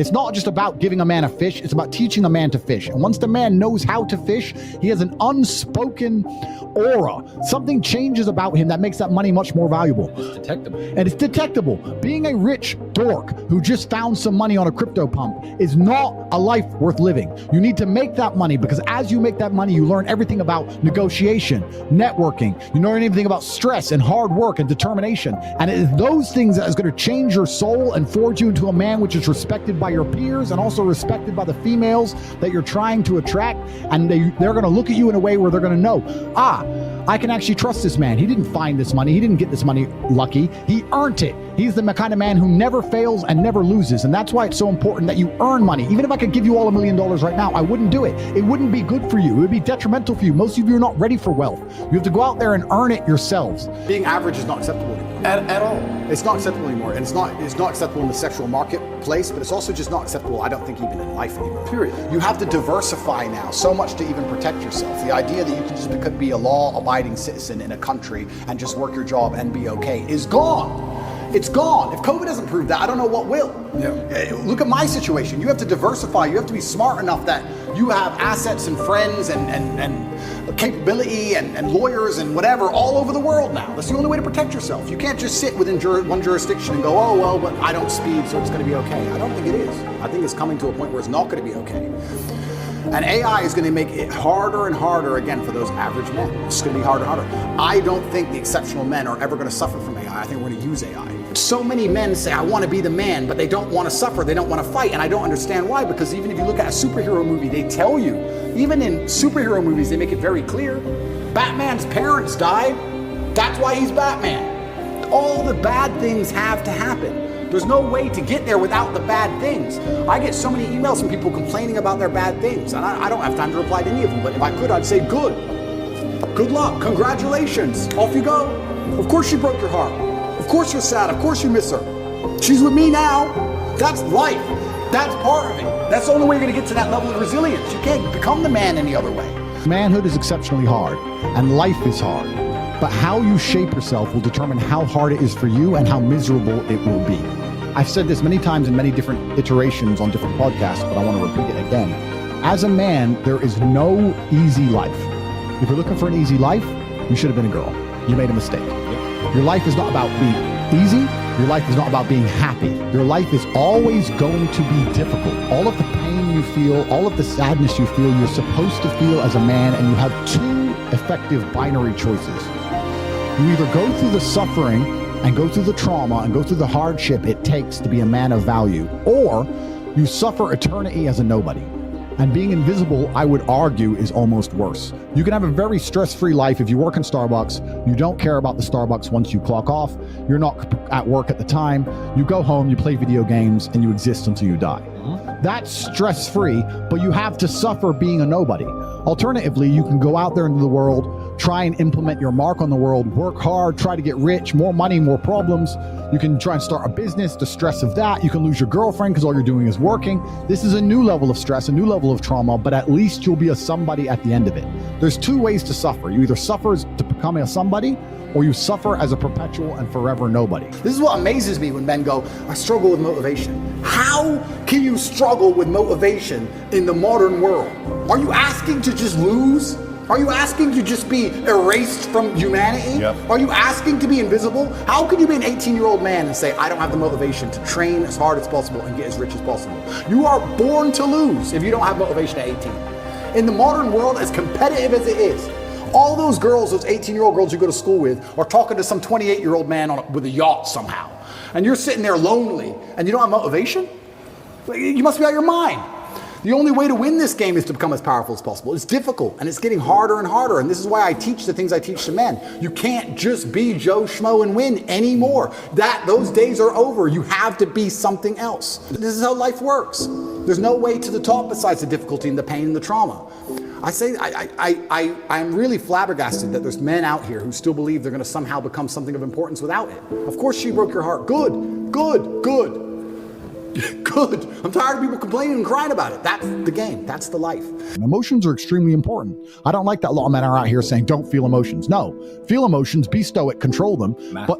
It's not just about giving a man a fish, it's about teaching a man to fish. And once the man knows how to fish, he has an unspoken aura. Something changes about him that makes that money much more valuable. It's detectable. And it's detectable. Being a rich dork who just found some money on a crypto pump is not a life worth living. You need to make that money, because as you make that money, you learn everything about negotiation, networking. You learn everything about stress and hard work and determination. And it is those things that is going to change your soul and forge you into a man which is respected by your peers and also respected by the females that you're trying to attract. And they're going to look at you in a way where they're going to know, I can actually trust this man. He didn't find this money. He didn't get this money lucky. He earned it. He's the kind of man who never fails and never loses. And that's why it's so important that you earn money. Even if I could give you all $1 million right now, I wouldn't do it. It wouldn't be good for you. It would be detrimental for you. Most of you are not ready for wealth. You have to go out there and earn it yourselves. Being average is not acceptable anymore. At all. It's not acceptable anymore. And it's not acceptable in the sexual marketplace, but it's also just not acceptable, I don't think, even in life anymore. Period. You have to diversify now so much to even protect yourself. The idea that you can just be a law-abiding citizen in a country and just work your job and be okay is gone. It's gone. If COVID doesn't prove that, I don't know what will. Yeah. Look at my situation. You have to diversify. You have to be smart enough that you have assets and friends and capability and lawyers and whatever all over the world now. That's the only way to protect yourself. You can't just sit within one jurisdiction and go, oh, well, but I don't speed, so it's going to be okay. I don't think it is. I think it's coming to a point where it's not going to be okay. And AI is going to make it harder and harder again for those average men. It's going to be harder and harder. I don't think the exceptional men are ever going to suffer from AI. I think we're going to use AI. So many men say, I want to be the man, but they don't want to suffer. They don't want to fight. And I don't understand why, because even if you look at a superhero movie, they tell you, even in superhero movies, they make it very clear. Batman's parents died. That's why he's Batman. All the bad things have to happen. There's no way to get there without the bad things. I get so many emails from people complaining about their bad things, and I don't have time to reply to any of them, but if I could, I'd say good. Good luck, congratulations, off you go. Of course she broke your heart. Of course you're sad, of course you miss her. She's with me now. That's life. That's part of it. That's the only way you're gonna get to that level of resilience. You can't become the man any other way. Manhood is exceptionally hard, and life is hard. But how you shape yourself will determine how hard it is for you and how miserable it will be. I've said this many times in many different iterations on different podcasts, but I want to repeat it again. As a man, there is no easy life. If you're looking for an easy life, you should have been a girl. You made a mistake. Your life is not about being easy. Your life is not about being happy. Your life is always going to be difficult. All of the pain you feel, all of the sadness you feel, you're supposed to feel as a man, and you have two effective binary choices. You either go through the suffering and go through the trauma and go through the hardship it takes to be a man of value, or you suffer eternity as a nobody. And being invisible, I would argue, is almost worse. You can have a very stress-free life if you work in Starbucks. You don't care about the Starbucks once you clock off. You're not at work at the time. You go home, you play video games, and you exist until you die. That's stress-free, but you have to suffer being a nobody. Alternatively, you can go out there into the world, try and implement your mark on the world, work hard, try to get rich, more money, more problems. You can try and start a business, the stress of that. You can lose your girlfriend because all you're doing is working. This is a new level of stress, a new level of trauma, but at least you'll be a somebody at the end of it. There's two ways to suffer. You either suffer to become a somebody, or you suffer as a perpetual and forever nobody. This is what amazes me when men go, I struggle with motivation. How can you struggle with motivation in the modern world? Are you asking to just lose? Are you asking to just be erased from humanity? Yep. Are you asking to be invisible? How can you be an 18-year-old man and say, I don't have the motivation to train as hard as possible and get as rich as possible? You are born to lose if you don't have motivation at 18. In the modern world, as competitive as it is, all those girls, those 18-year-old girls you go to school with, are talking to some 28-year-old man with a yacht somehow. And you're sitting there lonely and you don't have motivation? You must be out of your mind. The only way to win this game is to become as powerful as possible. It's difficult, and it's getting harder and harder, and this is why I teach the things I teach to men. You can't just be Joe Schmo and win anymore. Those days are over. You have to be something else. This is how life works. There's no way to the top besides the difficulty and the pain and the trauma. I'm really flabbergasted that there's men out here who still believe they're going to somehow become something of importance without it. Of course she broke your heart. Good, good, good. Good. I'm tired of people complaining and crying about it. That's the game. That's the life. Emotions are extremely important. I don't like that a lot of men are out here saying, don't feel emotions. No, feel emotions, be stoic, control them, but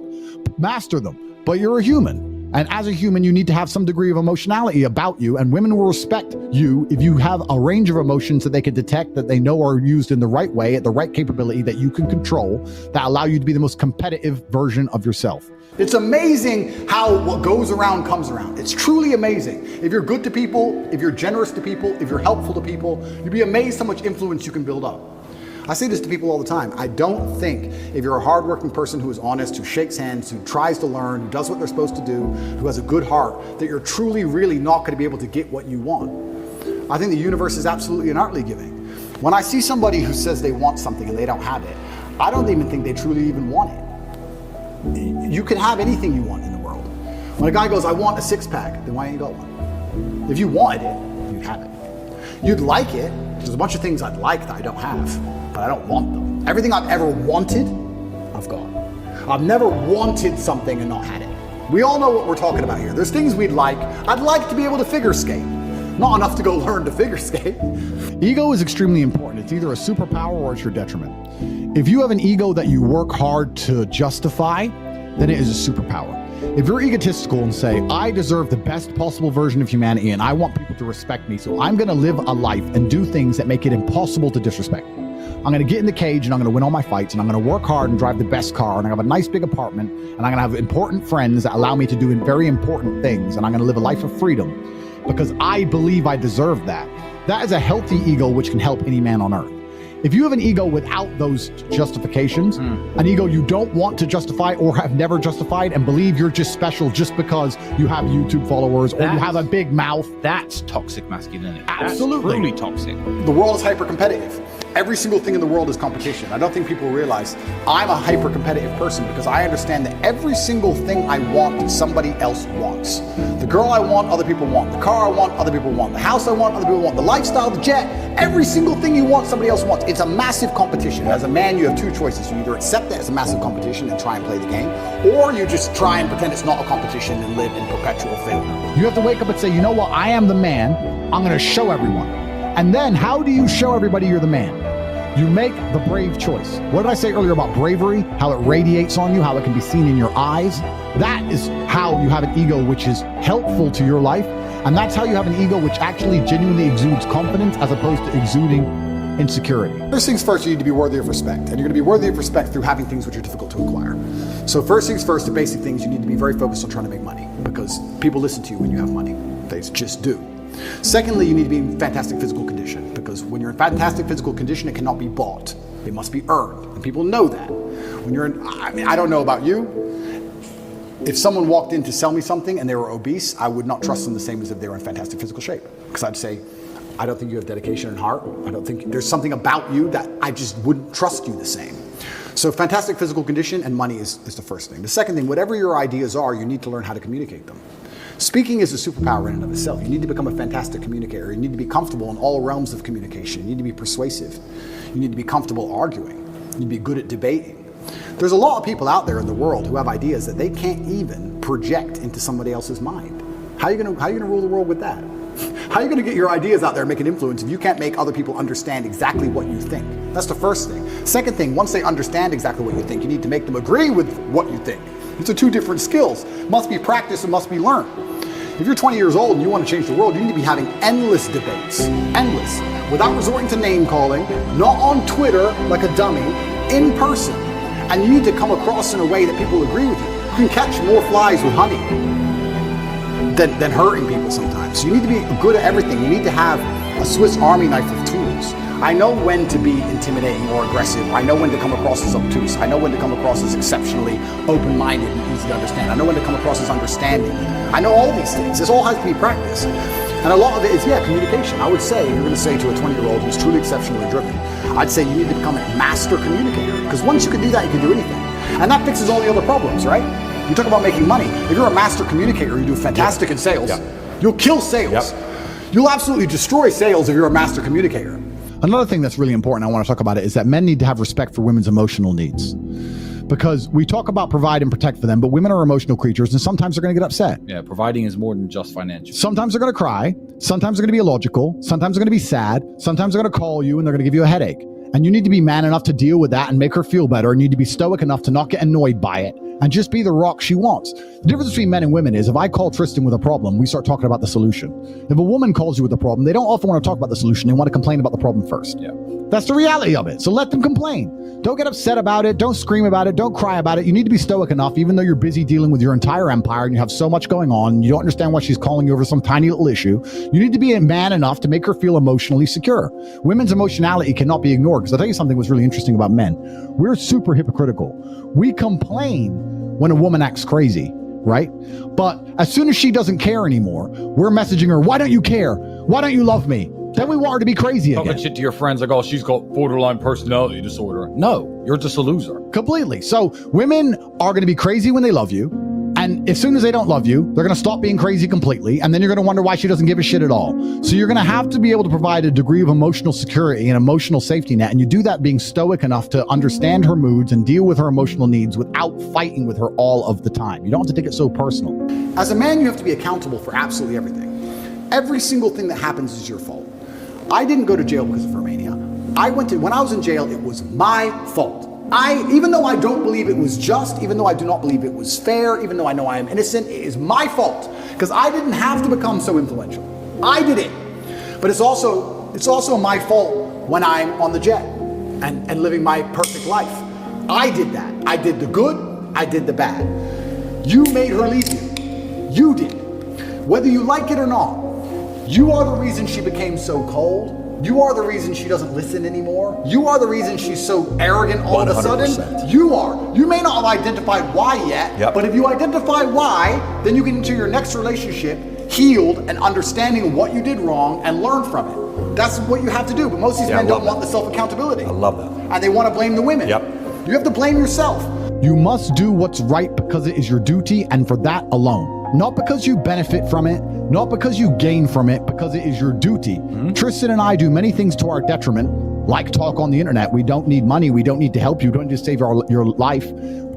master them. But you're a human. And as a human, you need to have some degree of emotionality about you, and women will respect you if you have a range of emotions that they can detect, that they know are used in the right way, at the right capability that you can control, that allow you to be the most competitive version of yourself. It's amazing how what goes around comes around. It's truly amazing. If you're good to people, if you're generous to people, if you're helpful to people, you'd be amazed how much influence you can build up. I say this to people all the time. I don't think if you're a hardworking person who is honest, who shakes hands, who tries to learn, who does what they're supposed to do, who has a good heart, that you're truly, really not going to be able to get what you want. I think the universe is absolutely and utterly giving. When I see somebody who says they want something and they don't have it, I don't even think they truly even want it. You can have anything you want in the world. When a guy goes, I want a six-pack, then why ain't you got one? If you wanted it, you'd have it. You'd like it. There's a bunch of things I'd like that I don't have, but I don't want them. Everything I've ever wanted, I've got. I've never wanted something and not had it. We all know what we're talking about here. There's things we'd like. I'd like to be able to figure skate. Not enough to go learn to figure skate. Ego is extremely important. It's either a superpower or it's your detriment. If you have an ego that you work hard to justify, then it is a superpower. If you're egotistical and say, I deserve the best possible version of humanity and I want people to respect me, so I'm going to live a life and do things that make it impossible to disrespect me. I'm going to get in the cage and I'm going to win all my fights and I'm going to work hard and drive the best car and I have a nice big apartment and I'm going to have important friends that allow me to do very important things and I'm going to live a life of freedom because I believe I deserve that. That is a healthy ego which can help any man on earth. If you have an ego without those justifications, an ego you don't want to justify or have never justified and believe you're just special just because you have YouTube followers or you have a big mouth. That's toxic masculinity. Absolutely. That's truly toxic. The world is hyper-competitive. Every single thing in the world is competition. I don't think people realize I'm a hyper-competitive person because I understand that every single thing I want, somebody else wants. The girl I want, other people want. The car I want, other people want. The house I want, other people want. The lifestyle, the jet, every single thing you want, somebody else wants. It's a massive competition. As a man, you have two choices. You either accept that as a massive competition and try and play the game, or you just try and pretend it's not a competition and live in perpetual failure. You have to wake up and say, you know what, I am the man. I'm going to show everyone. And then how do you show everybody you're the man? You make the brave choice. What did I say earlier about bravery? How it radiates on you, how it can be seen in your eyes. That is how you have an ego which is helpful to your life. And that's how you have an ego which actually genuinely exudes confidence as opposed to exuding insecurity. First things first, you need to be worthy of respect. And you're going to be worthy of respect through having things which are difficult to acquire. So first things first, the basic things, you need to be very focused on trying to make money because people listen to you when you have money. They just do. Secondly, you need to be in fantastic physical condition because when you're in fantastic physical condition, it cannot be bought. It must be earned. And people know that. When you're in, I don't know about you. If someone walked in to sell me something and they were obese, I would not trust them the same as if they were in fantastic physical shape. Because I'd say, I don't think you have dedication and heart. I don't think there's something about you that I just wouldn't trust you the same. So fantastic physical condition and money is the first thing. The second thing, whatever your ideas are, you need to learn how to communicate them. Speaking is a superpower in and of itself. You need to become a fantastic communicator. You need to be comfortable in all realms of communication. You need to be persuasive. You need to be comfortable arguing. You need to be good at debating. There's a lot of people out there in the world who have ideas that they can't even project into somebody else's mind. How are you going to rule the world with that? How are you going to get your ideas out there and make an influence if you can't make other people understand exactly what you think? That's the first thing. Second thing, once they understand exactly what you think, you need to make them agree with what you think. These are two different skills. Must be practiced and must be learned. If you're 20 years old and you want to change the world, you need to be having endless debates. Endless. Without resorting to name calling, not on Twitter like a dummy, in person. And you need to come across in a way that people agree with you. You can catch more flies with honey than hurting people sometimes. So you need to be good at everything. You need to have a Swiss Army knife of tools. I know when to be intimidating or aggressive. I know when to come across as obtuse. I know when to come across as exceptionally open-minded and easy to understand. I know when to come across as understanding. I know all these things. This all has to be practiced. And a lot of it is, communication. I would say, you're going to say to a 20-year-old who's truly exceptionally driven, I'd say you need to become a master communicator. Because once you can do that, you can do anything. And that fixes all the other problems, right? You talk about making money. If you're a master communicator, you do fantastic in sales. You'll kill sales. You'll absolutely destroy sales if you're a master communicator. Another thing that's really important, I want to talk about it, is that men need to have respect for women's emotional needs. Because we talk about provide and protect for them, but women are emotional creatures and sometimes they're going to get upset. Yeah, providing is more than just financial. Sometimes they're going to cry. Sometimes they're going to be illogical. Sometimes they're going to be sad. Sometimes they're going to call you and they're going to give you a headache. And you need to be man enough to deal with that and make her feel better. And you need to be stoic enough to not get annoyed by it and just be the rock she wants. The difference between men and women is if I call Tristan with a problem, we start talking about the solution. If a woman calls you with a problem, they don't often want to talk about the solution. They want to complain about the problem first. Yeah. That's the reality of it. So let them complain. Don't get upset about it. Don't scream about it. Don't cry about it. You need to be stoic enough, even though you're busy dealing with your entire empire and you have so much going on, and you don't understand why she's calling you over some tiny little issue. You need to be a man enough to make her feel emotionally secure. Women's emotionality cannot be ignored, because I'll tell you something that's really interesting about men. We're super hypocritical. We complain when a woman acts crazy, right? But as soon as she doesn't care anymore, we're messaging her, why don't you care? Why don't you love me? Then we want her to be crazy again. Talking shit to your friends like, oh, she's got borderline personality disorder. No, you're just a loser. Completely. So women are going to be crazy when they love you. And as soon as they don't love you, they're going to stop being crazy completely. And then you're going to wonder why she doesn't give a shit at all. So you're going to have to be able to provide a degree of emotional security and emotional safety net. And you do that being stoic enough to understand her moods and deal with her emotional needs without fighting with her all of the time. You don't have to take it so personal. As a man, you have to be accountable for absolutely everything. Every single thing that happens is your fault. I didn't go to jail because of Romania. When I was in jail, it was my fault. Even though I don't believe it was just, even though I do not believe it was fair, even though I know I am innocent, it is my fault, because I didn't have to become so influential. I did it. But it's also my fault when I'm on the jet and living my perfect life. I did that. I did the good, I did the bad. You made her leave you. You did. Whether you like it or not, you are the reason she became so cold. You are the reason she doesn't listen anymore. You are the reason she's so arrogant all of a sudden. You are. You may not have identified why yet, but if you identify why, then you get into your next relationship healed and understanding what you did wrong and learn from it. That's what you have to do. But most of these men don't want the self-accountability. I love that. And they want to blame the women. Yep. You have to blame yourself. You must do what's right because it is your duty, and for that alone. Not because you benefit from it, not because you gain from it, because it is your duty. Tristan and I do many things to our detriment, like talk on the internet. We don't need money. We don't need to help you. We don't need to save your life,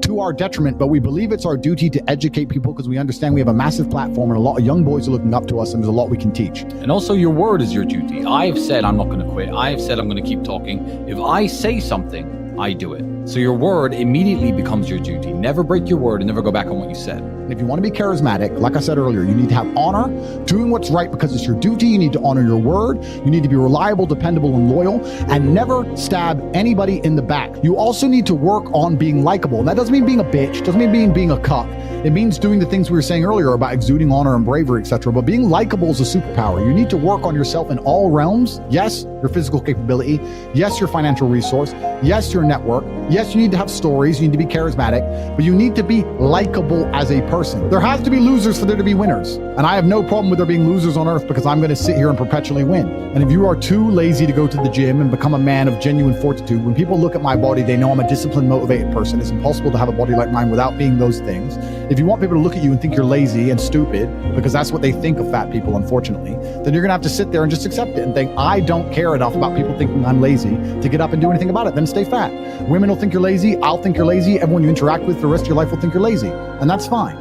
to our detriment. But we believe it's our duty to educate people, because we understand we have a massive platform and a lot of young boys are looking up to us, and there's a lot we can teach. And also, your word is your duty. I have said I'm not going to quit. I have said I'm going to keep talking. If I say something, I do it. So your word immediately becomes your duty. Never break your word and never go back on what you said. If you want to be charismatic, like I said earlier, you need to have honor, doing what's right because it's your duty. You need to honor your word. You need to be reliable, dependable, and loyal, and never stab anybody in the back. You also need to work on being likable. And that doesn't mean being a bitch, doesn't mean being a cuck. It means doing the things we were saying earlier about exuding honor and bravery, etc. But being likable is a superpower. You need to work on yourself in all realms. Yes, your physical capability. Yes, your financial resource. Yes, your network. Yes, you need to have stories. You need to be charismatic, but you need to be likable as a person. There has to be losers for there to be winners. And I have no problem with there being losers on earth, because I'm going to sit here and perpetually win. And if you are too lazy to go to the gym and become a man of genuine fortitude, when people look at my body, they know I'm a disciplined, motivated person. It's impossible to have a body like mine without being those things. If you want people to look at you and think you're lazy and stupid, because that's what they think of fat people, unfortunately, then you're going to have to sit there and just accept it and think, I don't care enough about people thinking I'm lazy to get up and do anything about it. Then stay fat. Women will think you're lazy. I'll think you're lazy. Everyone you interact with for the rest of your life will think you're lazy. And that's fine.